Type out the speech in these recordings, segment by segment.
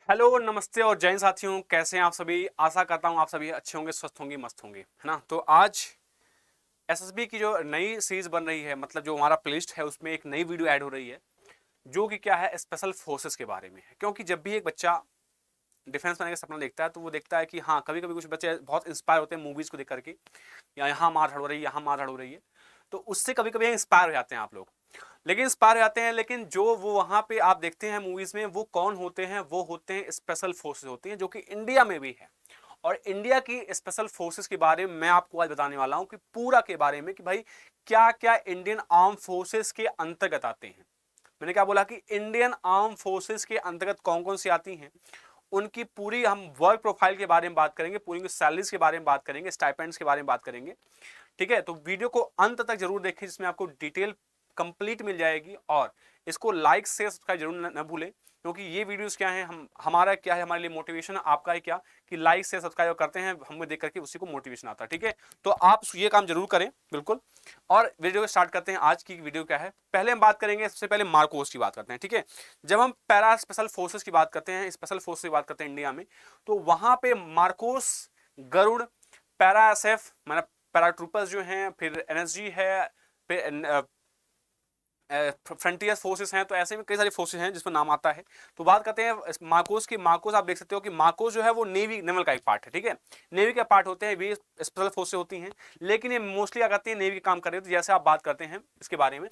Hello, नमस्ते और जय हिंद साथियों। कैसे हैं आप सभी? आशा करता हूँ आप सभी अच्छे होंगे, स्वस्थ होंगे, मस्त होंगे, है ना। तो आज एसएसबी की जो नई सीरीज बन रही है, मतलब जो हमारा प्लेलिस्ट है उसमें एक नई वीडियो ऐड हो रही है जो कि क्या है, स्पेशल फोर्सेस के बारे में है। क्योंकि जब भी एक बच्चा डिफेंस बनने का सपना देखता है तो वो देखता है कि हाँ, कभी कभी कुछ बच्चे बहुत इंस्पायर होते हैं मूवीज को देख करके, या यहाँ मार धाड़ हो रही है, यहाँ मार धाड़ हो रही है, तो उससे कभी कभी इंस्पायर हो जाते हैं आप लोग। लेकिन इंस्पायर हो जाते हैं, लेकिन जो वो वहां पे आप देखते हैं मूवीज में, वो कौन होते हैं? वो होते हैं स्पेशल फोर्सेस होती हैं, जो कि इंडिया में भी है। और इंडिया की स्पेशल फोर्सेस के बारे में मैं आपको आज बताने वाला हूं कि पूरा के बारे में, कि भाई क्या क्या इंडियन आर्म फोर्सेस के अंतर्गत आते हैं। मैंने क्या बोला कि इंडियन आर्म फोर्सेस के अंतर्गत कौन कौन सी आती हैं, उनकी पूरी हम वर्क प्रोफाइल के बारे में बात करेंगे, पूरी उनकी सैलरीज के बारे में बात करेंगे, स्टाइपेंड्स के बारे में बात करेंगे। ठीक है, तो वीडियो को अंत तक जरूर देखें, जिसमें आपको डिटेल कंप्लीट मिल जाएगी। और इसको लाइक से सब्सक्राइब जरूर न भूलें, क्योंकि ये वीडियोस क्या है, हमारा क्या है, हमारे लिए मोटिवेशन, आपका है क्या कि लाइक से सब्सक्राइब करते हैं, हमें देख करके उसी को मोटिवेशन आता है। ठीक है, तो आप ये काम जरूर करें, बिल्कुल। और वीडियो को स्टार्ट करते हैं। आज की वीडियो क्या है, पहले हम बात करेंगे, सबसे पहले मार्कोस की बात करते हैं। ठीक है, जब हम पैरा स्पेशल फोर्सेस की बात करते हैं, स्पेशल फोर्स की बात करते हैं इंडिया में, तो वहां पे मार्कोस, गरुड़, पैरा एसएफ, मतलब पैराट्रूपर्स जो हैं, फिर एनएसजी है, फिर फ्रंटियर फोर्सेस हैं, तो ऐसे में कई सारी फोर्सेस हैं जिसमें नाम आता है। तो बात करते हैं मार्कोस की। मार्कोस आप देख सकते हो कि मार्कोस जो है वो नेवल का एक पार्ट है। ठीक है, नेवी का पार्ट होते हैं, भी स्पेशल फोर्सेस होती हैं, लेकिन ये मोस्टली क्या करते हैं, नेवी का काम कर रहे हैं। तो जैसे आप बात करते हैं इसके बारे में,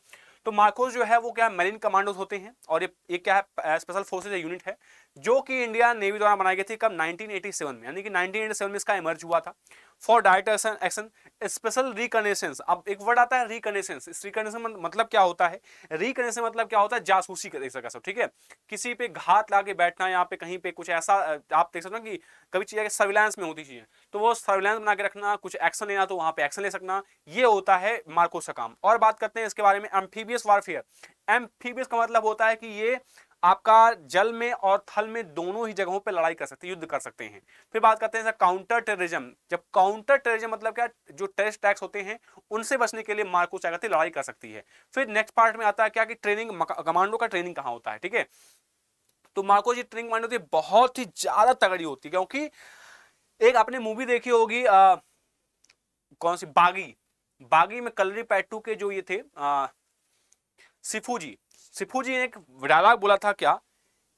तो मार्कोस जो है वो क्या है, मरीन कमांडोज होते हैं। और ये क्या है, स्पेशल फोर्सेज यूनिट है, जो कि इंडिया नेवी द्वारा बनाई गई थी कब, 1987 में, यानी कि 1987 में इसका इमर्ज हुआ था for direct action special reconnaissance. अब एक वर्ड आता है रिकनेसेंस। इस रिकनेसेंस मतलब क्या होता है? रिकनेसेंस मतलब क्या होता है, जासूसी कर सकता सब। ठीक है, किसी पे घात ला के बैठना, यहाँ पे कहीं पे कुछ ऐसा, आप देख सकते हो कि कभी चीजें सर्विलांस में होती चीजें, तो वो सर्विलांस बना के रखना, कुछ एक्शन लेना तो वहां पे एक्शन ले सकना, ये होता है मार्कोस का काम। और बात करते हैं इसके बारे में, एम्फीबियस वारफेयर। एम्फीबियस का मतलब होता है कि ये आपका जल में और थल में दोनों ही जगहों पे लड़ाई कर सकते हैं, युद्ध कर सकते हैं। फिर बात करते हैं काउंटर टेररिज्म। जब काउंटर टेररिज्म मतलब क्या, जो टेररिस्ट अटैक्स होते हैं उनसे बचने के लिए मार्कोस क्या करती है, लड़ाई कर सकती है। फिर नेक्स्ट पार्ट में आता है क्या कि ट्रेनिंग, कमांडो का ट्रेनिंग कहाँ होता है। ठीक है, तो मार्कोस जी ट्रेनिंग कमांडो होती है, बहुत ही ज्यादा तगड़ी होती है। क्योंकि एक आपने मूवी देखी होगी, कौन सी, बागी। बागी में कलरी पैटू के जो ये थे, सिफू जी ने एक डायलॉग बोला था क्या,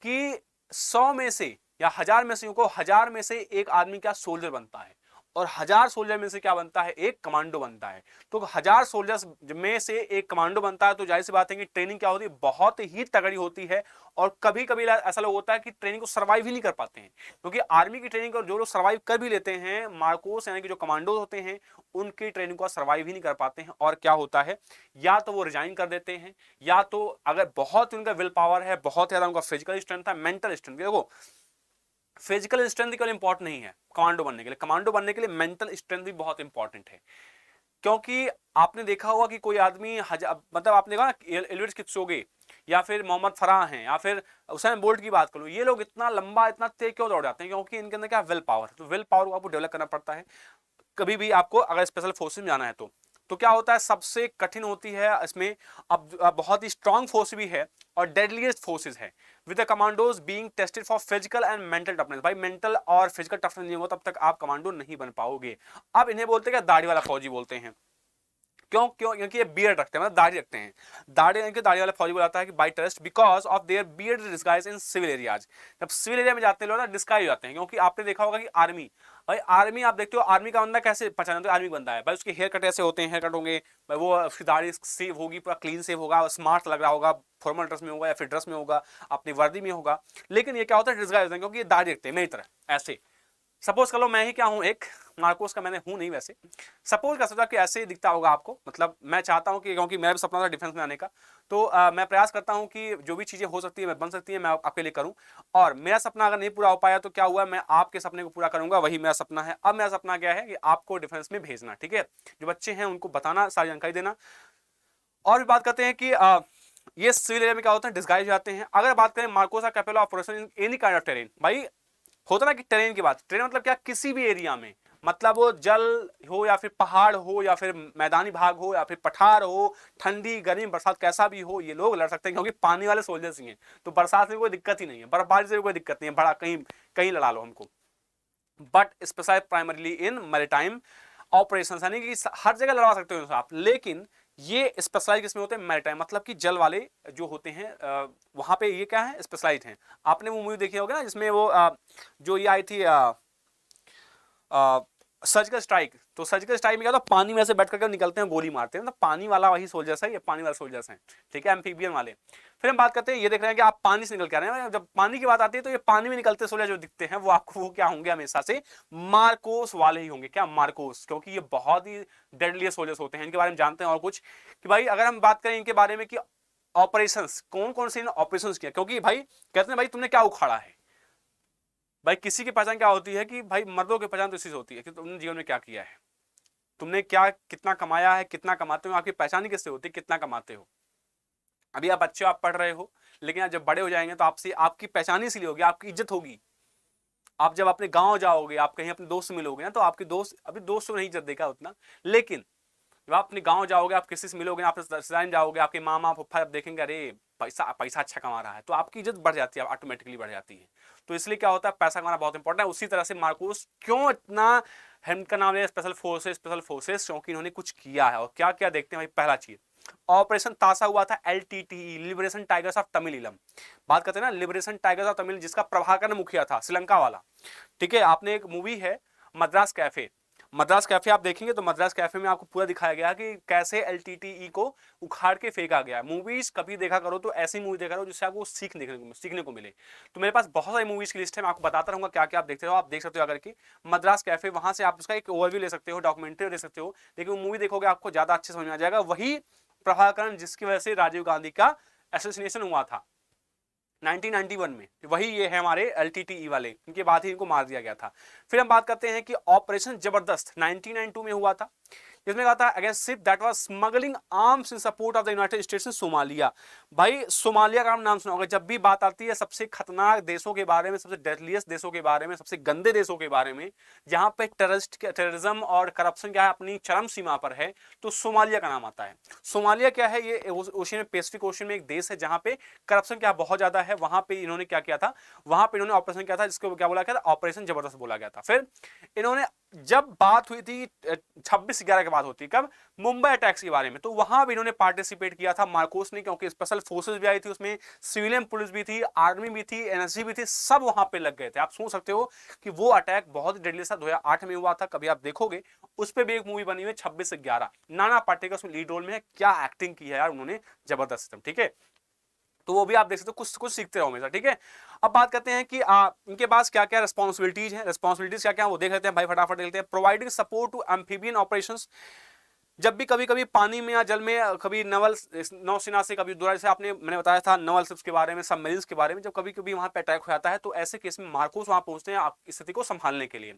कि 100 में से या 1000 में से, को 1000 में से एक आदमी क्या सोल्जर बनता है, और 1000 सोल्जर में से क्या बनता है, एक कमांडो बनता है। तो 1000 सोल्जर्स में से एक कमांडो बनता है, तो जाहिर सी बात है कि ट्रेनिंग क्या होती है, बहुत ही तगड़ी होती है। और कभी कभी ऐसा लोग होता है कि ट्रेनिंग को सर्वाइव ही नहीं कर पाते हैं, क्योंकि आर्मी की ट्रेनिंग को जो लोग सर्वाइव कर भी लेते हैं, मार्कोस यानी कि जो कमांडो होते हैं, उनकी ट्रेनिंग को सर्वाइव ही नहीं कर पाते हैं। और क्या होता है, या तो वो रिजाइन कर देते हैं, या तो अगर बहुत उनका विल पावर है, बहुत ज्यादा उनका फिजिकल स्ट्रेंथ है, मेंटल स्ट्रेंथ, देखो फिजिकल स्ट्रेंथ केवल इंपॉर्टेंट नहीं है कमांडो बनने के लिए, कमांडो बनने के लिए मेंटल स्ट्रेंथ भी बहुत इंपॉर्टेंट है। क्योंकि आपने देखा होगा कि कोई आदमी मतलब आपने देखा ना, एलियट किप्चोगे या फिर मोहम्मद फराह हैं, या फिर उसैन बोल्ट की बात करूं, ये लोग इतना लंबा, इतना तेज क्यों दौड़ जाते हैं? क्योंकि इनके अंदर क्या, विल पावर। तो विल पावर को आपको डेवलप करना पड़ता है कभी भी आपको, अगर स्पेशल फोर्सेस में जाना है तो क्या होता है, सबसे कठिन होती है इसमें। अब बहुत ही स्ट्रांग फोर्स भी है और डेडलीस्ट फोर्सेस है, with the commandos being tested for physical and mental toughness. भाई मेंटल और फिजिकल टफनेस नहीं हो तब तक आप कमांडो नहीं बन पाओगे। अब इन्हें बोलते हैं क्या, दाढ़ी वाला फौजी बोलते हैं। क्यों क्यों क्योंकि ये बियर्ड रखते हैं, मतलब दाढ़ी रखते हैं। दाढ़ी इनके दाढ़ी वाला फौजी बोलाता है कि by terrorist because of their beard disguise in civil areas. जब सिविल एरिया में जाते हैं लोग ना, डिस्गाइज हो जाते हैं। क्योंकि आपने देखा होगा कि आर्मी, भाई आर्मी आप देखते हो, आर्मी का बंदा कैसे पहचानते हो, आर्मी बंदा है भाई, उसके हेयर कट ऐसे होते हैं, हेयर कट होंगे भाई, वो उसकी दाढ़ी सेव होगी, पूरा क्लीन सेव होगा, स्मार्ट लग रहा होगा, फॉर्मल ड्रेस में होगा या फिर ड्रेस में होगा, अपनी वर्दी में होगा। लेकिन ये क्या होता है, डिस्गाइज होता है, क्योंकि ये दाढ़ी रखते हैं मेरी तरह ऐसे। सपोज कर लो मैं ही क्या हूं, एक मार्कोस का, मैंने हूं नहीं वैसे, सपोज कर सकता कि ऐसे ही दिखता होगा आपको। मतलब मैं चाहता हूं कि, क्योंकि मेरा भी सपना था डिफेंस में आने का, तो मैं प्रयास करता हूं कि जो भी चीजें हो सकती है, मैं बन सकती है, मैं आपके लिए करूं। और मेरा सपना अगर नहीं पूरा हो पाया तो क्या हुआ, मैं आपके सपने को पूरा करूंगा, वही मेरा सपना है। अब मेरा सपना क्या है कि आपको डिफेंस में भेजना। ठीक है, जो बच्चे हैं उनको बताना, सारी जानकारी देना। और भी बात करते हैं कि ये सिविल एरिया में क्या होता है, डिस्गाइज जाते हैं। अगर बात करें Marcos capable of operation in any kind of terrain, भाई होता ना कि टेरेन की बात, टेरेन मतलब क्या, किसी भी एरिया में मतलब वो जल हो या फिर पहाड़ हो या फिर मैदानी भाग हो या फिर पठार हो, ठंडी गर्मी बरसात कैसा भी हो, ये लोग लड़ सकते हैं क्योंकि पानी वाले सोल्जर्स ही हैं। तो बरसात में कोई दिक्कत ही नहीं है, बर्फबारी से कोई दिक्कत नहीं है, बड़ा कहीं कहीं लड़ा लो हमको। But specialize primarily in maritime operations, यानी कि हर जगह लड़वा सकते हो आप, लेकिन ये स्पेशलाइज किसमें होते हैं, मैरीटाइम, मतलब कि जल वाले जो होते हैं वहां पे ये क्या है, स्पेशलाइज हैं। आपने वो मूवी देखी होगी ना जिसमें वो जो ये आई थी सर्जिकल स्ट्राइक, तो सर्जिकल स्ट्राइक में क्या होता है, पानी में से बैठ करके निकलते हैं, गोली मारते हैं, मतलब पानी वाला वही सोल्जर्स है, ये पानी वाले सोल्जर्स हैं, ठीक है, एम्फीबियन वाले। फिर हम बात करते हैं, ये देख रहे हैं कि आप पानी से निकल के आ रहे हैं, जब पानी की बात आती है तो ये पानी में निकलते सोल्जर जो दिखते हैं वो आपको वो क्या होंगे, हमेशा से मार्कोस वाले ही होंगे। क्या मार्कोस, क्योंकि ये बहुत ही डेडली सोल्जर्स होते हैं। इनके बारे में जानते हैं और कुछ कि भाई अगर हम बात करें इनके बारे में कि ऑपरेशंस कौन कौन से ऑपरेशंस किया, क्योंकि भाई कहते हैं भाई तुमने क्या उखाड़ा है, भाई किसी की पहचान क्या होती है कि भाई मर्दों की पहचान तो इसी से होती है कि तुमने जीवन में क्या किया है, तुमने क्या कितना कमाया है, कितना कमाते हो, आपकी पहचान ही किससे होती है, कितना कमाते हो। अभी आप बच्चे, आप पढ़ रहे हो, लेकिन आप जब बड़े हो जाएंगे तो आपसे आपकी पहचान ही इसलिए होगी, आपकी इज्जत होगी। आप जब अपने गांव जाओगे, आप कहीं अपने दोस्त से मिलोगे ना, तो आपके दोस्त, अभी दोस्त तो नहीं इज्जत देगा उतना, लेकिन जब आप अपने गांव जाओगे, आप किसी से मिलोगे, आप रिश्तेदार जाओगे, आपके मामा पप्पा जब देखेंगे अरे पैसा पैसा अच्छा कमा रहा है, तो आपकी इज्जत बढ़ जाती है, ऑटोमेटिकली बढ़ जाती है। तो इसलिए क्या होता है, पैसा कमाना बहुत इंपॉर्टेंट है। उसी तरह से मार्कोस क्यों इतना, हम का नाम है स्पेशल फोर्सेस, क्योंकि इन्होंने कुछ किया है। और क्या क्या देखते हैं भाई, पहला चीज ऑपरेशन तासा हुआ था, LTTE, liberation tigers of Tamil. बात करते हैं ना लिबरेशन टाइगर्स ऑफ तमिल, जिसका प्रभाकर मुखिया था, श्रीलंका वाला, ठीक है। आपने एक मूवी है मद्रास कैफे, मद्रास कैफे आप देखेंगे तो मद्रास कैफे में आपको पूरा दिखाया गया कि कैसे LTTE को उखाड़ के फेंका गया। मूवीज कभी देखा करो तो ऐसी मूवी देखा करो जिससे आपको सीखने को मिले। तो मेरे पास बहुत सारी मूवीज की लिस्ट है, मैं आपको बताता रहूंगा क्या क्या आप देखते हो, आप देख सकते हो अगर कि मद्रास कैफे, वहां से आप उसका एक ओवरव्यू ले सकते हो, डॉक्यूमेंट्री देख सकते हो, लेकिन वो मूवी देखोगे आपको ज्यादा अच्छे समझ में आ जाएगा। वही प्रभाकरण जिसकी वजह से राजीव गांधी का एसोसिनेशन हुआ था 1991 में, वही ये है हमारे LTTE वाले, इनके बाद ही इनको मार दिया गया था। फिर हम बात करते हैं कि ऑपरेशन जबरदस्त 1992 में हुआ था, जिसमें कहा था against ship that was smuggling arms in support of the United states in Somalia. भाई सोमालिया का नाम सुना होगा, जब भी बात आती है सबसे खतरनाक देशों के बारे में, सबसे डेडलिएस्ट देशों के बारे में, सबसे गंदे देशों के बारे में, जहां पे टेररिज्म और करप्शन क्या है अपनी चरम सीमा पर है, तो सोमालिया का नाम आता है। सोमालिया क्या है, ये ओशियन में, पैसिफिक ओशियन में एक देश है जहां पे करप्शन क्या बहुत ज्यादा है। वहां पे इन्होंने क्या किया था, वहां पे इन्होंने ऑपरेशन किया था, जिसको क्या बोला गया था, ऑपरेशन जबरदस्त बोला गया था। फिर इन्होंने जब बात हुई थी 26/11 के बाद होती, कब, मुंबई अटैक्स के बारे में, तो वहां भी इन्होंने पार्टिसिपेट किया था मार्कोस ने, क्योंकि स्पेशल फोर्सेस भी आई थी उसमें, सिविलियन पुलिस भी थी, आर्मी भी थी, एनएसजी भी थी, सब वहां पे लग गए थे। आप सोच सकते हो कि वो अटैक बहुत डेडली था, 2008 में हुआ था। कभी आप देखोगे उस पर भी एक मूवी बनी हुई है 26/11, नाना पाटेकर उसमें लीड रोल में है, क्या एक्टिंग की है यार उन्होंने, जबरदस्त, ठीक है। तो वो भी आप देख सकते हो, कुछ कुछ सीखते रहो हमेशा, ठीक है। अब बात करते हैं कि इनके पास क्या क्या रिस्पॉन्सिबिलिटीज हैं, रिस्पॉन्सिबिलिटीज क्या क्या वो देख लेते हैं भाई, फटाफट देखते हैं। Providing support to amphibian operations, जब भी कभी कभी पानी में या जल में, कभी नौसेना से, कभी दूसरा, जैसे आपने मैंने बताया था नवल शिप्स के बारे में, सबमरीन्स के बारे में, जब कभी कभी वहां पे अटैक हो जाता है तो ऐसे केस में मार्कोस वहां पहुंचते हैं स्थिति को संभालने के लिए।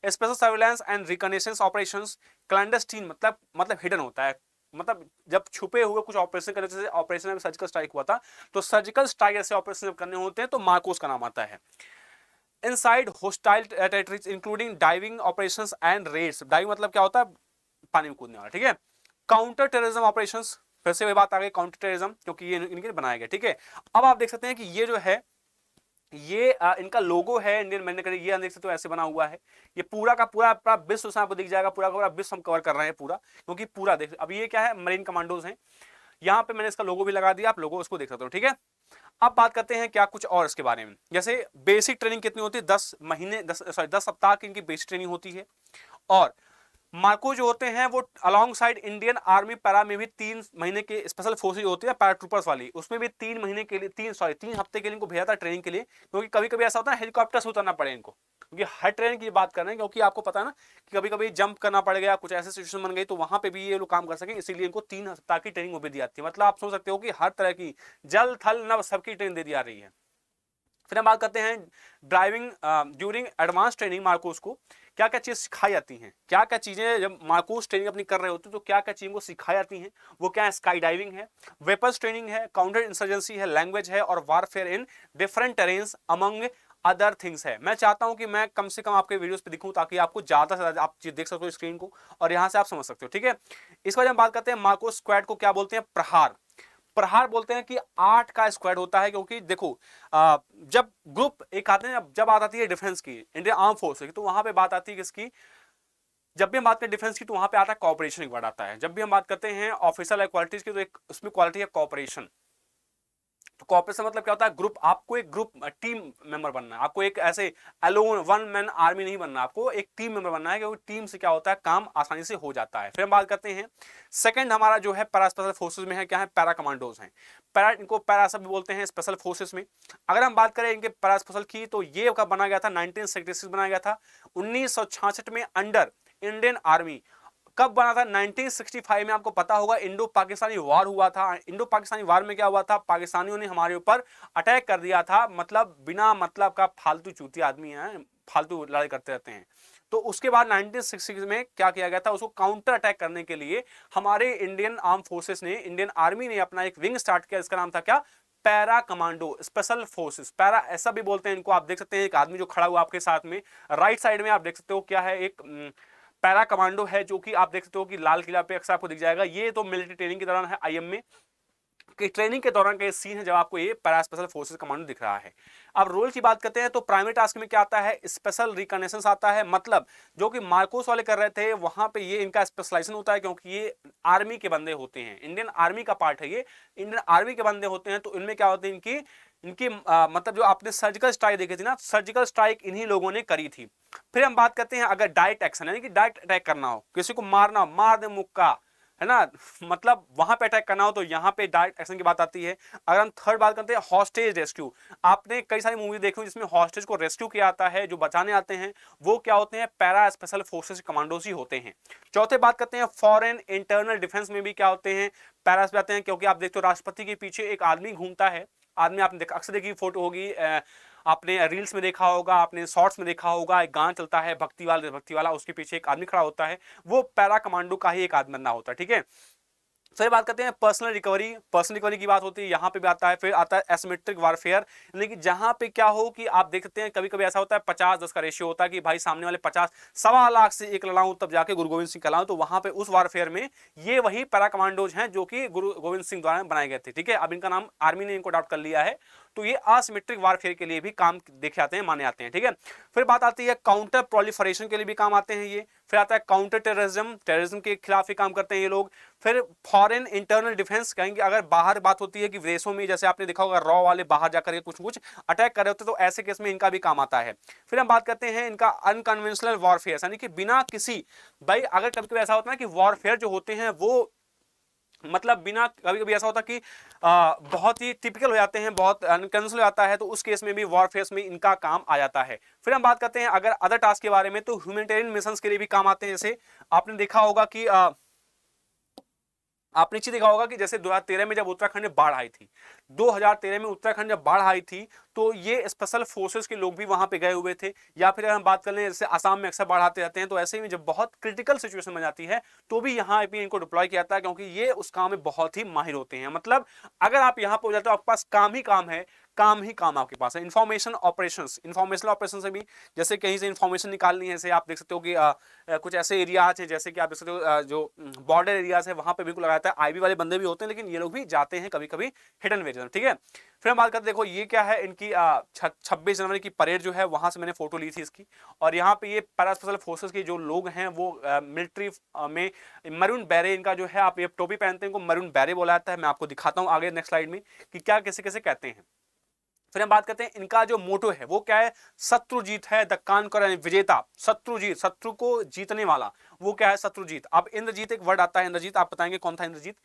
Special surveillance and reconnaissance operations, clandestine मतलब हिडन होता है, मतलब जब छुपे हुए कुछ ऑपरेशन करने, जैसे ऑपरेशन में सर्जिकल स्ट्राइक हुआ था, तो सर्जिकल स्ट्राइक ऐसे ऑपरेशन करने होते हैं तो मार्कोस का नाम आता है। Inside hostile territories including diving operations and raids, diving मतलब क्या होता है, पानी में कूदने वाला, ठीक है। काउंटर टेररिज्म ऑपरेशंस, फिर से वही बात आ गई, काउंटर टेररिज्म, क्योंकि ये इनके बनाया गया, ठीक है। अब आप देख सकते हैं कि ये जो है, ये इनका लोगो है इंडियन मैरिन करके, ये देख सकते हो ऐसे बना हुआ है। ये पूरा का पूरा विश्व आपको दिख जाएगा, पूरा का पूरा विश्व हम कवर कर रहे हैं पूरा, क्योंकि पूरा देख, अब ये क्या है, मरीन कमांडोज हैं, यहाँ पे मैंने इसका लोगो भी लगा दिया, आप लोगो उसको देख सकते हो, ठीक है। अब बात करते हैं क्या कुछ और इसके बारे में, जैसे बेसिक ट्रेनिंग कितनी होती है, 10 सप्ताह की इनकी बेसिक ट्रेनिंग होती है। और मार्को जो होते हैं वो along side Indian army para में भी 3 महीने के स्पेशल फोर्सेज होती है पैराट्रूपर्स वाली, उसमें भी 3 महीने के लिए 3 हफ्ते के लिए इनको भेजा था ट्रेनिंग के लिए, क्योंकि कभी कभी ऐसा होता है हेलीकॉप्टर से उतरना पड़े इनको, क्योंकि हर ट्रेन की बात कर रहे हैं, क्योंकि आपको पता है ना कि कभी कभी जंप करना पड़ गया, कुछ ऐसे सिचुएशन बन गई, तो वहां पे भी ये लोग काम कर सकें, इसीलिए इनको 3 सप्ताह की ट्रेनिंग वो भी दी जाती है। मतलब आप सोच सकते हो कि हर तरह की जल थल नभ सबकी ट्रेनिंग दे दी जा रही है। फिर हम बात करते हैं driving during advance training Marcos को क्या क्या चीज सिखाई जाती हैं, क्या क्या चीजें जब मार्कोस ट्रेनिंग अपनी कर रहे होते हैं तो क्या क्या चीजों को सिखाई जाती हैं, वो क्या है, स्काई डाइविंग है, वेपन्स ट्रेनिंग है, काउंटर इंसर्जेंसी है, लैंग्वेज है, और warfare in different terrains among other things है। मैं चाहता हूं कि मैं कम से कम आपके वीडियोस पे दिखूं ताकि आपको ज्यादा से ज्यादा आप देख सकते हो स्क्रीन को और यहां से आप समझ सकते हो, ठीक है। इस बार हम बात करते हैं मार्को स्क्वाड को क्या बोलते हैं, प्रहार। प्रहार बोलते हैं कि 8 का स्क्वाड होता है, क्योंकि देखो जब ग्रुप एक आते हैं, जब बात आती है डिफेंस की, इंडियन आर्म फोर्स की, तो वहां पे बात आती है किसकी, जब भी हम बात करें डिफेंस की तो वहां पे आता है कॉपरेशन एक वर्ड आता है। जब भी हम बात करते हैं ऑफिसर क्वालिटीज की तो एक उसमें क्वालिटी है कॉपरेशन। तो कॉपरेशन मतलब क्या होता है, ग्रुप, आपको एक ग्रुप टीम मेंबर बनना है, आपको एक ऐसे अलोन वन मैन आर्मी नहीं बनना, आपको एक टीम मेंबर बनना है, क्योंकि टीम से क्या होता है काम आसानी से हो जाता है। फिर हम बात करते हैं सेकंड हमारा जो है पैरा स्पेशल फोर्सेस में है, क्या है, पैरा कमांडोज हैं। पैरा, इनको पैरा सब भी बोलते हैं स्पेशल फोर्सेस में। अगर हम बात करें इनके पैरा स्पेशल की तो ये कब बना गया था, 1966 बनाया गया था, 1966 में अंडर इंडियन आर्मी। कब बना था, 1965 में। आपको पता होगा इंडो पाकिस्तानी वार हुआ था। इंडो पाकिस्तानी वार में क्या हुआ था, पाकिस्तानियों ने हमारे ऊपर अटैक कर दिया था, मतलब बिना मतलब का फालतू चूतिया आदमी है, फालतू लड़ाई करते रहते हैं। तो उसके बाद 1966 में क्या किया गया था, उसको काउंटर अटैक करने के लिए हमारे इंडियन आर्म फोर्सेस ने, इंडियन आर्मी ने अपना एक विंग स्टार्ट किया, इसका नाम था क्या, para commando special forces. Para ऐसा भी बोलते हैं इनको। आप देख सकते हैं एक आदमी जो खड़ा हुआ आपके साथ में राइट साइड में, आप देख सकते हो क्या है, एक पैरा कमांडो है, जो कि आप देख सकते हो कि लाल किला पे अक्सर आपको दिख जाएगा। ये तो मिलिट्री ट्रेनिंग के दौरान है, आईएम में कि ट्रेनिंग के दौरान का सीन है जब आपको ये पैरा स्पेशल फोर्सेस कमांडो दिख रहा है। अब रोल की बात करते हैं तो प्राइमरी टास्क में क्या आता है, स्पेशल रिकॉग्निशंस आता है, मतलब जो कि मार्कोस वाले कर रहे थे वहां पे ये इनका स्पेशलाइजेशन होता है, क्योंकि ये आर्मी के बंदे होते हैं, इंडियन आर्मी का पार्ट है, ये इंडियन आर्मी के बंदे होते हैं। तो इनमें क्या होते हैं, इनकी इनकी मतलब जो आपने सर्जिकल स्ट्राइक देखी थी ना, सर्जिकल स्ट्राइक इन्हीं लोगों ने करी थी। फिर हम बात करते हैं अगर डायरेक्ट एक्शन, यानी कि डायरेक्ट अटैक करना हो, किसी को मारना, मार दे मुक्का, है ना, मतलब वहां पे अटैक करना हो, तो यहां पे डायरेक्ट एक्शन की बात आती है। अगर हम थर्ड बात करते हैं हॉस्टेज रेस्क्यू, आपने कई सारी मूवी देखी हो जिसमें हॉस्टेज को रेस्क्यू किया जाता है, जो बचाने आते हैं वो क्या होते हैं, पैरा स्पेशल फोर्सेस कमांडोज ही होते हैं। चौथे बात करते हैं फॉरेन इंटरनल डिफेंस में भी क्या होते हैं, पैरास पे आते हैं, क्योंकि आप देखते हो राष्ट्रपति के पीछे एक आदमी घूमता है। आदमी आपने अक्सर देखी फोटो होगी, आपने रील्स में देखा होगा, आपने शॉर्ट्स में देखा होगा, एक गाना चलता है भक्ति वाला, उसके पीछे एक आदमी खड़ा होता है, वो पैरा कमांडो का ही एक आदमी बंदा होता है, ठीक है। फिर बात करते हैं पर्सनल रिकवरी। पर्सनल रिकवरी की बात होती है, यहाँ पे भी आता है। फिर आता है एसिमेट्रिक वारफेयर, यानी कि जहां पे क्या हो कि आप देख सकते हैं कभी कभी ऐसा होता है 50-10 का रेशियो होता है कि भाई सामने वाले 50, 1.25 लाख से एक लड़ाऊं तब जाके गुरु गोविंद सिंह कहलाऊं, तो वहां पे उस वारफेयर में ये वही पैरा कमांडोज हैं जो कि गुरु गोविंद सिंह द्वारा बनाए गए थे, ठीक है। अब इनका नाम आर्मी ने इनको अडॉप्ट कर लिया है, तो ये असिमेट्रिक वारफेयर के लिए भी काम देखे जाते हैं, माने आते हैं, ठीक है। फिर बात आती है काउंटर प्रोलिफरेशन के लिए भी काम आते हैं ये। फिर आता है काउंटर टेररिज्म, टेररिज्म के खिलाफ ही काम करते हैं ये लोग। फिर फॉरेन इंटरनल डिफेंस, कहेंगे अगर बाहर बात होती है कि विदेशों में जैसे आपने देखा होगा रॉ वाले बाहर जाकर कुछ कुछ अटैक कर रहे होते, तो ऐसे केस में इनका भी काम आता है। फिर हम बात करते हैं इनका अनकन्वेंशनल वॉरफेयर, यानी कि बिना किसी, भाई अगर कभी कभी ऐसा होता है कि वॉरफेयर जो होते हैं वो मतलब बिना, कभी कभी ऐसा होता कि बहुत ही टिपिकल हो जाते हैं, बहुत अनकन्वेंशनल हो जाता है, तो उस केस में भी वॉरफेयर में इनका काम आ जाता है। फिर हम बात करते हैं अगर अदर टास्क के बारे में, तो ह्यूमैनिटेरियन मिशंस के लिए भी काम आते हैं। जैसे आपने देखा होगा कि आपने नीचे देखा होगा कि जैसे 2013 में जब उत्तराखंड में बाढ़ आई थी, 2013 में उत्तराखंड जब बाढ़ आई थी, तो ये स्पेशल फोर्सेस के लोग भी वहां पे गए हुए थे। या फिर अगर हम बात कर लें जैसे असम में अक्सर बाढ़ आते रहते हैं, तो ऐसे ही जब बहुत क्रिटिकल सिचुएशन बन जाती है तो भी यहाँ पे इनको डिप्लॉय किया जाता है, क्योंकि ये उस काम में बहुत ही माहिर होते हैं। मतलब अगर आप यहाँ पे हो जाते हो, आपके पास काम ही काम है, काम ही काम आपके पास है। इंफॉर्मेशन ऑपरेशंस, इंफॉर्मेशनल ऑपरेशन से भी जैसे कहीं से इंफॉर्मेशन निकालनी है, जैसे आप देख सकते हो कि कुछ ऐसे एरियाज हैं, जैसे कि आप देख सकते हो जो बॉर्डर एरियाज है वहां पे बिल्कुल लगाता है, आईबी वाले बंदे भी होते हैं, लेकिन ये लोग भी जाते हैं कभी कभी हिडन एरिया, ठीक है। फिर हम बात करते देखो ये क्या है, इनकी 26 जनवरी की परेड जो है, वहां से मैंने फोटो ली थी इसकी। और यहाँ पे ये पैरा स्पेशल फोर्सेस के जो लोग हैं वो मिलिट्री में मरून बैरे इनका जो है, आप ये टोपी पहनते हैं, इनको मरून बैरे बोला जाता है। मैं आपको दिखाता हूँ आगे नेक्स्ट स्लाइड में कि क्या कैसे कैसे कहते हैं। फिर हम बात करते हैं इनका जो मोटो है वो क्या है, शत्रुजीत है, द कानकर, विजेता, शत्रुजीत, शत्रु को जीतने वाला, वो क्या है, शत्रुजीत। अब इंद्रजीत एक वर्ड आता है, इंद्रजीत आप बताएंगे कौन था इंद्रजीत,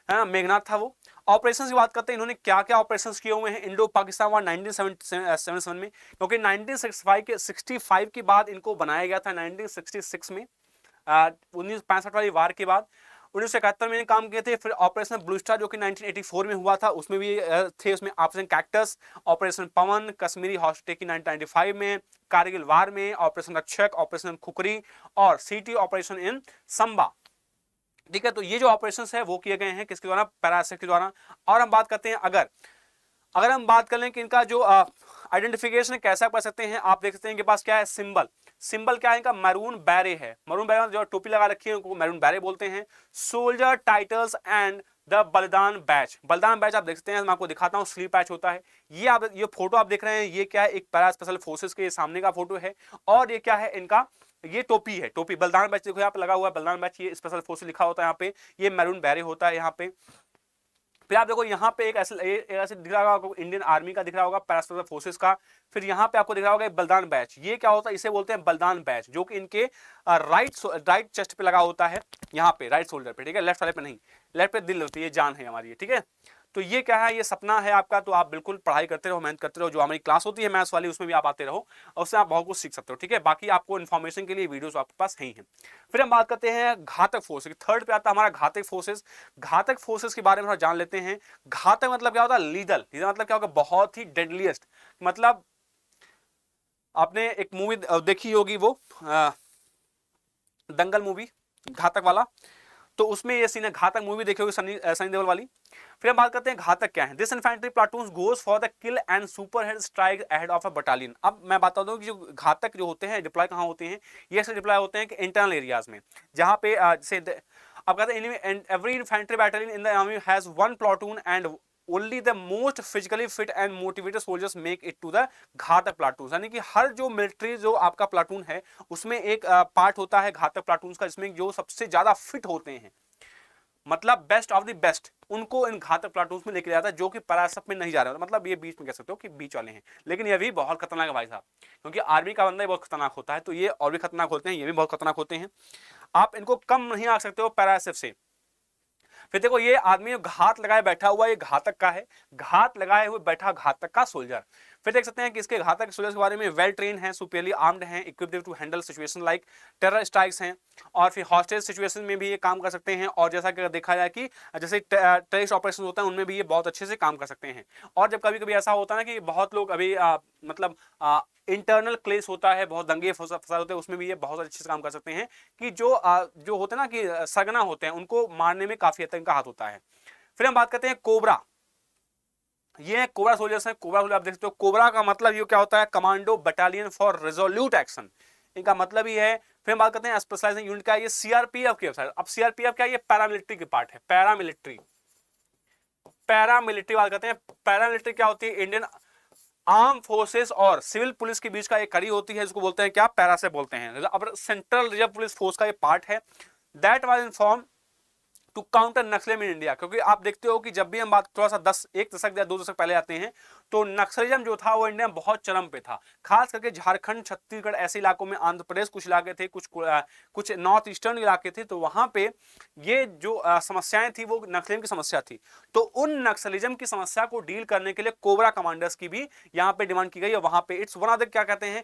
है मेघनाथ था वो। ऑपरेशन की बात करते हैं, इन्होंने क्या क्या ऑपरेशन किए हुए हैं इंडो पाकिस्तान वार 1977 में, क्योंकि 1965 के बाद इनको बनाया गया था, 1966 में 1965 वाली वार के बाद 1971 में काम किए थे। फिर ऑपरेशन ब्लू स्टार जो कि 1984 में हुआ था, उसमें भी थे, उसमें ऑपरेशन कैक्टस, ऑपरेशन पवन, कश्मीरी हॉस्टेज की 1995 में, कारगिल वार में, ऑपरेशन रक्षक, ऑपरेशन खुकरी और सिटी ऑपरेशन इन संबा, ठीक है। तो ये जो ऑपरेशन है वो किए गए हैं किसके द्वारा, पैरासेट के द्वारा। और हम बात करते हैं अगर हम बात कर लें कि इनका जो आइडेंटिफिकेशन कैसा कर सकते हैं, आप देख सकते हैं इनके पास क्या है, सिंबल। सिंबल क्या है इनका, मैरून बैरे है। मैरून बैरे जो टोपी लगा रखी है उनको मैरून बैरे बोलते हैं। सोल्जर टाइटल्स एंड द बलिदान बैच। बलिदान बैच आप देख सकते हैं, मैं आपको दिखाता हूं, स्लीव पैच होता है। ये फोटो आप देख रहे हैं, ये क्या है, एक पैरा स्पेशल फोर्सेस के सामने का फोटो है। और ये क्या है इनका, ये टोपी है, टोपी बलिदान बैच देखो यहाँ पे लगा हुआ है, बलिदान बैच, ये स्पेशल फोर्स लिखा होता है यहाँ पे, ये मैरून बैरे होता है यहाँ पे। फिर आप देखो यहाँ पे एक ऐसे दिख रहा होगा, इंडियन आर्मी का दिख रहा होगा, पैरास्पेशल फोर्सेस का। फिर यहाँ पे आपको दिख रहा होगा बलिदान बैच, ये क्या होता है, इसे बोलते हैं बलिदान बैच, जो कि इनके राइट चेस्ट पे लगा होता है, यहाँ पे राइट शोल्डर पे, ठीक है, लेफ्ट वाले पे नहीं, लेफ्ट पे दिल होती है, ये जान है हमारी, ठीक है। तो ये क्या है, ये सपना है आपका, तो आप बिल्कुल पढ़ाई करते रहो, मेहनत करते रहो, जो हमारी क्लास होती है मैथ्स वाली उसमें भी आप आते रहो और उससे आप बहुत कुछ सीख सकते हो, ठीक है। बाकी आपको इन्फॉर्मेशन के लिए वीडियोस आपके पास है ही हैं। फिर हम बात करते हैं घातक फोर्सेस, थर्ड पे आता है हमारा घातक फोर्सेस। घातक फोर्सेस के बारे में थोड़ा जान लेते हैं। घातक मतलब क्या होता है, लीदल, लीदल मतलब क्या होगा, बहुत ही डेडलीस्ट, मतलब आपने एक मूवी देखी होगी वो दंगल मूवी, घातक वाला, तो उसमें ये सीन है, घातक मूवी देखी होगी सनी देओल वाली। फिर हम बात करते हैं घातक क्या है। This infantry platoon goes for the kill and super head strike ahead of a battalion. अब मैं बता दूं कि जो घातक जो होते हैं डिप्लॉय कहाँ होते हैं, ये ऐसे डिप्लॉय होते हैं कि इंटरनल एरियाज में, जहां पे अब कहते हैं every infantry battalion in the army has one platoon and only the most physically fit and motivated soldiers make it to the Ghatak platoon. यानी कि हर जो मिलिट्री जो आपका प्लाटून है उसमें एक पार्ट होता है घातक प्लाटून का, जिसमें जो सबसे ज्यादा फिट होते हैं, मतलब बेस्ट ऑफ द बेस्ट, उनको इन घातक प्लाटून में लेके जाता है, जो कि परासप में नहीं जा रहा है, मतलब ये बीच में कह सकते हो कि बीच वाले हैं। लेकिन ये भी बहुत खतरनाक है भाई साहब, क्योंकि आर्मी का बंदा ही बहुत खतरनाक होता है, तो ये और भी खतरनाक होते हैं, ये भी बहुत खतरनाक होते हैं, आप इनको कम नहीं आ सकते हो पैरासिफ से। फिर देखो ये आदमी घात लगाए बैठा हुआ, ये घातक का है, घात लगाए हुए बैठा घातक का सोल्जर। फिर देख सकते हैं कि इसके घातक सोल्जर्स के बारे में, वेल ट्रेन है, सुपीरियरली आर्म्ड हैं, equipped to handle situation like terror strikes हैं, और फिर हॉस्टेज सिचुएशन में भी ये काम कर सकते हैं, और जैसा कि देखा जाए कि जैसे टेररिस्ट ऑपरेशन होता है उनमें भी ये बहुत अच्छे से काम कर सकते हैं। और जब कभी कभी ऐसा होता है ना कि बहुत लोग अभी मतलब इंटरनल क्लेश होता है, बहुत दंगे फसाद होते हैं, उसमें भी ये बहुत अच्छे से काम कर सकते हैं, कि जो होते हैं ना कि सगना होते हैं, उनको मारने में काफी हद तक इनका हाथ होता है। फिर हम बात करते हैं कोबरा, ये कोबरा सोल्जर्स हैं। कोबरा सोल्जर आप देख सकते हो, कोबरा का मतलब ये क्या होता है, commando battalion for resolute action, इनका मतलब ही है। फिर हम बात करते हैं स्पेशलाइजिंग यूनिट का, ये सीआरपीएफ की वेबसाइट। अब सीआरपीएफ क्या है, ये पैरामिलिट्री की पार्ट है, पैरामिलिट्री बात करते हैं। पैरामिलिट्री क्या होती है, इंडियन आर्म फोर्सेस और सिविल पुलिस के बीच का एक कड़ी होती है, जिसको बोलते हैं क्या, पैरा से बोलते हैं। अब सेंट्रल रिजर्व पुलिस फोर्स का ये पार्ट है, that was inform to counter naxalism in India. क्योंकि आप देखते हो कि जब भी हम बात थोड़ा सा एक दशक या 2 दशक पहले आते हैं, तो नक्सलिज्म जो था वो इंडिया में बहुत चरम पे था, खास करके झारखंड, छत्तीसगढ़ ऐसे इलाकों में, आंध्र प्रदेश कुछ इलाके थे, कुछ नॉर्थ ईस्टर्न इलाके थे, तो वहां पे ये जो समस्याएं थी वो नक्सलिज्म की समस्या थी। तो उन नक्सलिज्म की समस्या को डील करने के लिए कोबरा कमांडर्स की भी यहाँ पे डिमांड की गई है। वहां पे इट्स वन ऑफ द क्या कहते हैं,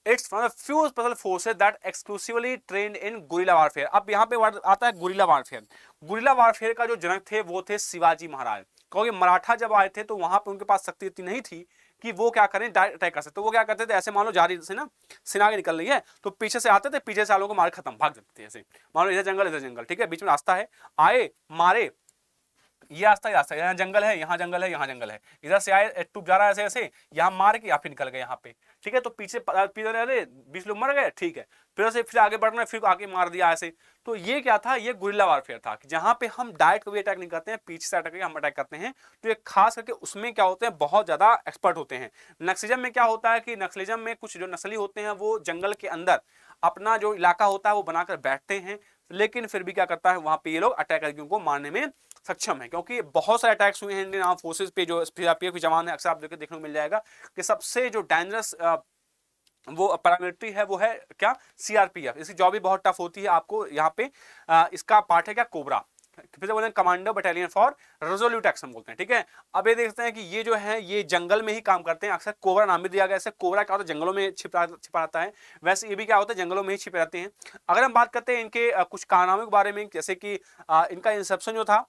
it's one of few special forces that exclusively trained in guerrilla warfare. अब यहाँ पे आता है गुरिल्ला वारफेयर। गुरिल्ला वारफेयर का जो जनक थे वो थे शिवाजी महाराज, क्योंकि मराठा जब आए थे तो वहां पे उनके पास शक्ति इतनी नहीं थी कि वो क्या करें, डायरेक्ट अटैक कर सकते। तो वो क्या करते थे, ऐसे मान लो जा रही से ना सेना आगे निकल रही है, तो पीछे से आते थे, पीछे से लोगों को मार खत्म, भाग जाते थे। ऐसे मान लो इधर जंगल, ठीक है, बीच में रास्ता है, आए मारे, ये रास्ता यहाँ जंगल है, यहाँ जंगल है, यहाँ जंगल है, इधर से आए टूप जा रहा है ऐसे ऐसे, यहाँ मार के या फिर निकल गए यहाँ पे, ठीक है। तो पीछे अरे 20 लोग मर गए, ठीक है, फिर आगे बढ़ना, फिर आगे मार दिया ऐसे। तो ये क्या था, ये गुरिल्ला वारफेयर था, कि जहां पे हम डायरेक्ट कभी अटैक नहीं करते हैं, पीछे से अटैक हम अटैक करते हैं। तो ये खास करके उसमें क्या होते हैं, बहुत ज्यादा एक्सपर्ट होते हैं। नक्सलिज्म में क्या होता है कि नक्सलिज्म में कुछ जो नस्ली होते हैं वो जंगल के अंदर अपना जो इलाका होता है वो बनाकर बैठते हैं, लेकिन फिर भी क्या करता है, वहां पे ये लोग अटैक करके उनको मारने में सक्षम है। क्योंकि बहुत सारे अटैक्स हुए हैं इंडियन आर्म फोर्सेस पे, जो सीआरपीएफ के जवान है, अक्सर आप देखने को मिल जाएगा कि सबसे जो डेंजरस वो पैरामिलिट्री है वो है क्या, सीआरपीएफ। इसकी जॉब भी बहुत टफ होती है। आपको यहाँ पे इसका पार्ट है क्या, कोबरा, फिर बोलते हैं commando battalion for resolute action बोलते हैं, ठीक है। अब ये देखते हैं कि ये जो है ये जंगल में ही काम करते हैं, अक्सर कोबरा नाम भी दिया गया है। कोबरा क्या होता है, जंगलों में छिपा रहता है, वैसे ये भी क्या होता है, जंगलों में ही छिपे रहते हैं। अगर हम बात करते हैं इनके कुछ कारनामों के बारे में, जैसे कि इनका इंसेप्शन जो था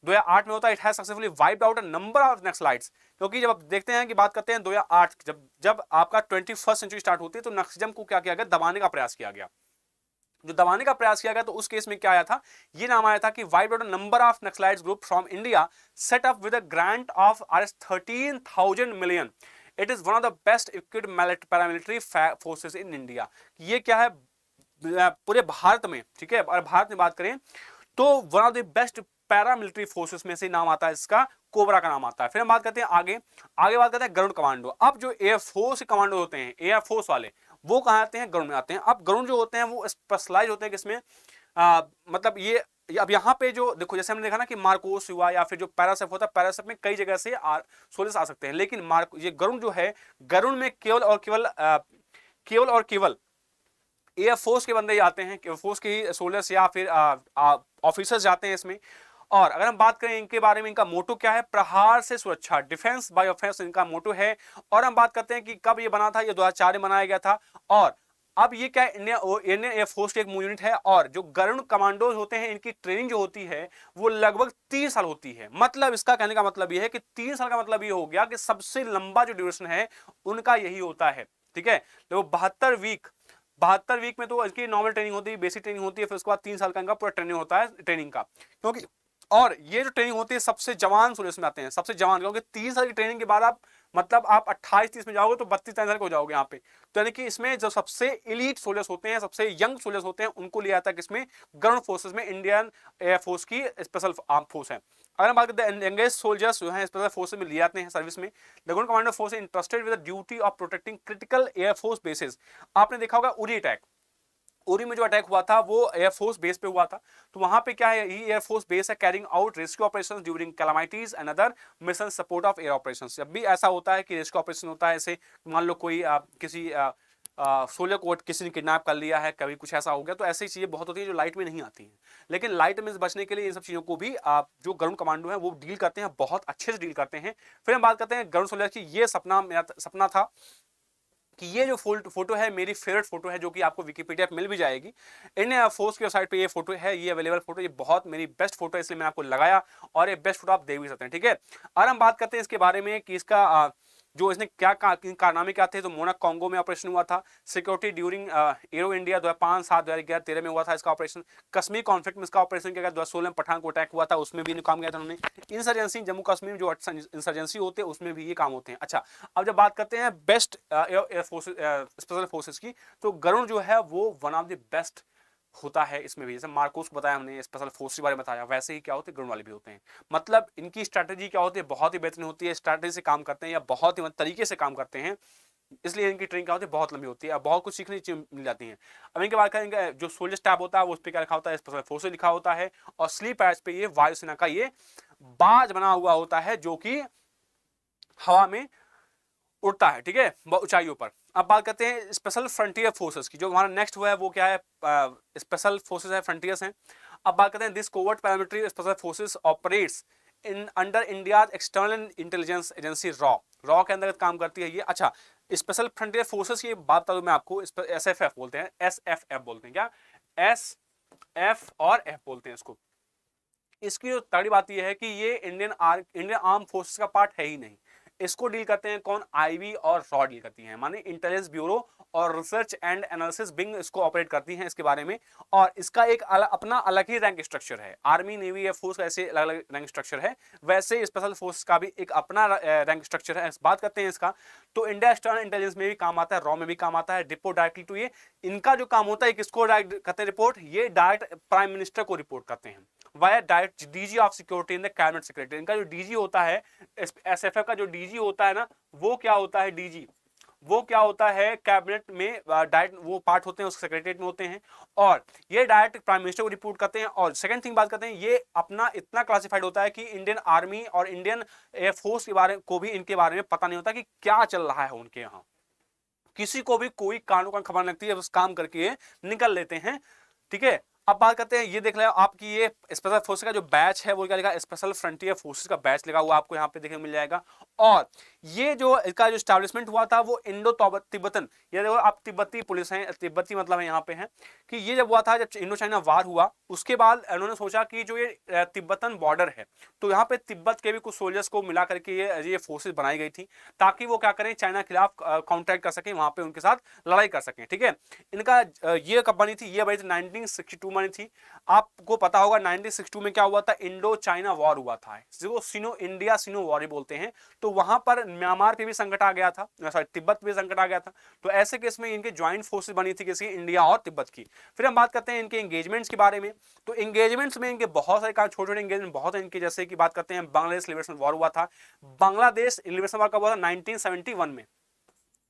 2008 में होता है, it has successfully wiped out a number of Naxalites. क्योंकि जब आप देखते हैं कि बात करते हैं 2008, जब आपका 21st सेंचुरी स्टार्ट होती है, तो नक्सलिज्म को क्या किया गया, दबाने का प्रयास किया गया। जो दबाने का प्रयास किया गया, तो उस केस में क्या आया था, ये नाम आया था कि wiped out a number of Naxalites group from India set up with a grant of 13,000 million it is one of the best equipped paramilitary forces in India. ये क्या है पूरे भारत में, ठीक है, और भारत में बात करें तो one of the best paramilitary forces में से नाम आता है इसका, कोबरा का नाम आता है। फिर हम बात करते हैं आगे बात करते हैं गरुड़ कमांडो। अब जो एयरफोर्स कमांडो होते हैं, एयरफोर्स वाले, वो कहाँ आते हैं, गरुड़ में आते हैं। अब गरुड़ जो होते हैं वो स्पेशलाइज होते हैं किसमें, मतलब ये अब यहाँ पे जो देखो, जैसे हमने देखा ना कि मार्कोस हुआ या फिर जो पैरासेफ होता है, पैरासेफ में कई जगह से सोल्जर्स आ सकते हैं, लेकिन ये गरुड़ जो है, गरुड़ में केवल और केवल एयरफोर्स के बंदे आते हैं, एयरफोर्स के ही सोल्जर्स या फिर ऑफिसर्स जाते हैं इसमें। और अगर हम बात करें इनके बारे में, इनका मोटो क्या है, प्रहार से सुरक्षा, डिफेंस बाय ऑफेंस इनका मोटो है। और हम बात करते हैं कि कब ये बना था, ये 2004 में बनाया गया था। और अब ये क्या है, इंडियन एयरफोर्स की एक यूनिट है। और जो गरुड़ कमांडोज होते हैं, इनकी ट्रेनिंग जो होती है वो लगभग 3 साल होती है। मतलब इसका कहने का मतलब ये है कि 3 साल का मतलब ये हो गया कि सबसे लंबा जो ड्यूरेशन है उनका यही होता है, ठीक है। तो 72 वीक में तो इसकी नॉर्मल ट्रेनिंग होती है, बेसिक ट्रेनिंग होती है, फिर उसके बाद 3 साल का इनका पूरा ट्रेनिंग होता है ट्रेनिंग का। क्योंकि और ये जो ट्रेनिंग होती है सबसे जवान सोल्जर्स में आते हैं, सबसे जवान, क्योंकि 3 साल की ट्रेनिंग के बाद आप मतलब आप 28-30 में जाओगे तो 32-33 साल के हो जाओगे यहाँ पे। तो यानी कि इसमें जो सबसे एलीट सोल्जर्स होते हैं, सबसे यंग सोल्जर्स होते हैं, उनको लिया जाता है किसमें, गरुड़ फोर्सेस में, इंडियन एयरफोर्स की स्पेशल आर्म फोर्स है। अगर हम बात करते हैं यंगेस्ट सोल्जर्स जो है स्पेशल फोर्सेस में लिए जाते हैं सर्विस में, the Garud commando force interested with the duty of protecting critical air force bases. आपने देखा होगा उरी अटैक, उरी में जो अटैक हुआ था वो एयरफोर्स बेस पे हुआ था। तो वहां पे क्या है, ये एयरफोर्स बेस है, carrying out rescue operations during calamities and other mission support of air operations. जब भी ऐसा होता है कि रेस्क्यू ऑपरेशन होता है, ऐसे मान लो कोई किसी सोल्जर को किसी ने किडनैप कर लिया है, कभी कुछ ऐसा हो गया, तो ऐसी चीजें बहुत होती है जो लाइट में नहीं आती हैं। लेकिन लाइट में बचने के लिए इन सब चीजों को भी जो गरुड़ कमांडो है वो डील करते हैं, बहुत अच्छे से डील करते हैं। फिर हम बात करते हैं गरुड़ सोल्जर की। ये सपना था कि ये जो फोटो है मेरी फेवरेट फोटो है, जो कि आपको विकिपीडिया पे मिल भी जाएगी। इंडियन फोर्स की वेबसाइट पे ये फोटो है, ये अवेलेबल फोटो, ये बहुत मेरी बेस्ट फोटो है, इसलिए मैंने आपको लगाया, और ये बेस्ट फोटो आप देख भी सकते हैं, ठीक है। और हम बात करते हैं इसके बारे में कि इसका जो इसने क्या कारनामे क्या थे। तो मोना कॉन्गो में ऑपरेशन हुआ था, सिक्योरिटी ड्यूरिंग एरो इंडिया 2005, 7, 2011, 13 में हुआ था इसका ऑपरेशन। कश्मीर कॉन्फ्लिक्ट में इसका ऑपरेशन किया गया, 2016 में पठान को अटैक हुआ था, उसमें भी काम किया था उन्होंने। इंसर्जेंसी जम्मू कश्मीर में जो इंसर्जेंसी होते हैं उसमें भी ये काम होते हैं। अच्छा, अब जब बात करते हैं बेस्ट स्पेशल फोर्सेस की, तो गरुड़ जो है वो वन ऑफ द बेस्ट होता है इसमें भी। जैसे मार्कोस को बताया हमने, स्पेशल फोर्स के बारे में बताया, वैसे ही क्या होते हैं गरुड़ वाले भी होते हैं। मतलब इनकी स्ट्रैटेजी क्या होती है, बहुत ही बेहतरीन होती है, स्ट्रैटेजी से काम करते हैं या बहुत ही तरीके से काम करते हैं, इसलिए इनकी ट्रेनिंग क्या होती है, बहुत लंबी होती है, बहुत कुछ सीखने की मिल जाती है। अब इनके बात करेंगे, जो सोल्जर स्टैब होता है वो उस पर क्या लिखा होता है, स्पेशल फोर्स लिखा होता है। और स्लीप पैड्स पे ये वायुसेना का ये बाज बना हुआ होता है, जो कि हवा में उड़ता है, ठीक है, ऊंचाइयों पर। अब बात करते हैं स्पेशल फ्रंटियर फोर्सेस की। जो हमारा नेक्स्ट हुआ है वो क्या है, स्पेशल फोर्सेस है, फ्रंटियर्स हैं। अब बात करते हैं this covert paramilitary special forces operates in under India external intelligence agency raw के अंतर्गत काम करती है ये। अच्छा, स्पेशल फ्रंटियर फोर्सेस की बात बता दूं मैं आपको, SFF बोलते हैं, SFF बोलते हैं, क्या SF और F बोलते हैं इसको। इसकी जो तगड़ी बात यह है कि ये इंडियन आर्म फोर्सेस का पार्ट है ही नहीं। इसको डील करते हैं कौन, आईबी और रॉ डील करती हैं, माने इंटेलिजेंस ब्यूरो और रिसर्च एंड एनालिसिस विंग इसको ऑपरेट करती हैं इसके बारे में। और इसका एक अपना अलग ही रैंक स्ट्रक्चर है। आर्मी, नेवी या फोर्स का ऐसे अलग अलग रैंक स्ट्रक्चर है, वैसे स्पेशल फोर्स का भी एक अपना रैंक स्ट्रक्चर है। बात करते हैं इसका, तो इंडिया एक्सटर्नल इंटेलिजेंस में भी काम आता है, रॉ में भी काम आता है, रिपोर्ट डायरेक्टली टू ये। इनका जो काम होता है, किसको डायरेक्ट करते हैं रिपोर्ट, ये डायरेक्ट प्राइम मिनिस्टर को रिपोर्ट करते हैं, via direct DG of security in the cabinet secretary. इनका जो डीजी होता है, SFF का जो डीजी होता है ना, वो क्या होता है, डीजी वो क्या होता है, कैबिनेट में डायरेक्ट वो पार्ट होते हैं, उसके सेक्रेटरीट में होते हैं, और ये डायरेक्ट प्राइम मिनिस्टर को रिपोर्ट करते हैं। और सेकंड थिंग बात करते हैं, ये अपना इतना क्लासिफाइड होता है कि इंडियन आर्मी और इंडियन एयरफोर्स के बारे को भी इनके बारे में पता नहीं होता कि क्या चल रहा है उनके यहाँ। किसी को भी कोई कानों का खबर लगती है, बस काम करके निकल लेते हैं, ठीक है। अब बात करते हैं, ये देख ले आपकी ये स्पेशल फोर्स का जो बैच है वो क्या लिखा, स्पेशल फ्रंटियर फोर्सेस का बैच लगा हुआ आपको यहाँ पे देखने मिल जाएगा। और ये जो इसका जो एस्टैब्लिशमेंट हुआ था वो इंडो तिब्बतन, ये देखो आप तिब्बती पुलिस हैं, तिब्बती मतलब है यहाँ पे है कि ये जब हुआ था, जब इंडो चाइना वार हुआ, उसके बाद उन्होंने सोचा कि जो ये तिब्बतन बॉर्डर है, तो यहाँ पे तिब्बत के भी कुछ सोल्जर्स को मिला करके ये फोर्सेस बनाई गई थी, ताकि वो क्या करें, चाइना के खिलाफ काउंटर कर सकें, वहां पे उनके साथ लड़ाई कर सकें, ठीक है। इनका ये कब बनी थी, ये बनी थी 1962 बनी थी। आपको पता होगा 1962 में क्या हुआ था, इंडो चाइना वॉर हुआ था, जिसको सिनो इंडिया सिनो वॉर बोलते हैं। तो वहां पर म्यांमार पे भी संकट आ गया था, सॉरी तिब्बत पे संकट आ गया था। तो ऐसे केस में इनके ज्वाइंट फोर्सेस बनी थी किसी, इंडिया और तिब्बत की। फिर हम बात करते हैं इनके एंगेजमेंट्स के बारे में। तो एंगेजमेंट्स में इनके बहुत सारे छोटे छोटे एंगेजमेंट बहुत है इनके, जैसे कि बात करते हैं बांग्लादेश लिबरेशन वॉर हुआ था। बांग्लादेश लिबरेशन वॉर कब हुआ था, 1971 में।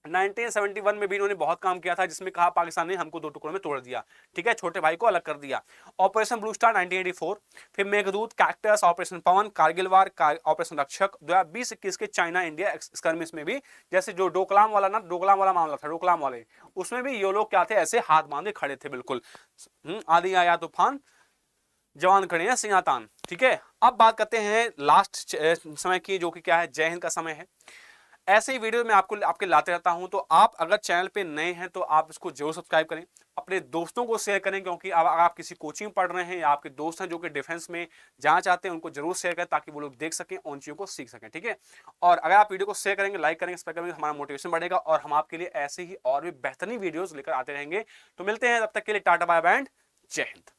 1971 में भी इन्होंने बहुत काम किया था, जिसमें कहा पाकिस्तान ने हमको दो टुकड़ों में तोड़ दिया, ठीक है, छोटे भाई को अलग कर दिया। ऑपरेशन ब्लू स्टार 1984, फिर मेघदूत, कैक्टस, ऑपरेशन पवन, कारगिल वार, ऑपरेशन रक्षक 2020-21 के चाइना इंडिया स्कर्मिश में भी, जैसे जो डोकलाम वाला ना, डोकलाम वाला मामला था, डोकलाम वाले, उसमें भी ये लोग क्या थे, ऐसे हाथ बांधे खड़े थे बिल्कुल। आधी आया तूफान, जवान खड़े हैं सिंहातान, ठीक है। अब बात करते हैं लास्ट समय की, जो कि क्या है, जय हिंद का समय है। ऐसे ही वीडियो मैं आपके लाते रहता हूं, तो आप अगर चैनल पे नए हैं तो आप इसको जरूर सब्सक्राइब करें, अपने दोस्तों को शेयर करें, क्योंकि अब अगर आप किसी कोचिंग पढ़ रहे हैं या आपके दोस्त हैं जो कि डिफेंस में जाना चाहते हैं, उनको जरूर शेयर करें ताकि वो लोग देख सकें, उन चीज़ों को सीख सकें, ठीक है। और अगर आप वीडियो को शेयर करेंगे, लाइक करेंगे, सब्सक्राइब करेंगे, हमारा मोटिवेशन बढ़ेगा और हम आपके लिए ऐसे ही और भी बेहतरीन वीडियोज लेकर आते रहेंगे। तो मिलते हैं, तब तक के लिए टाटा बाय बाय एंड जय हिंद।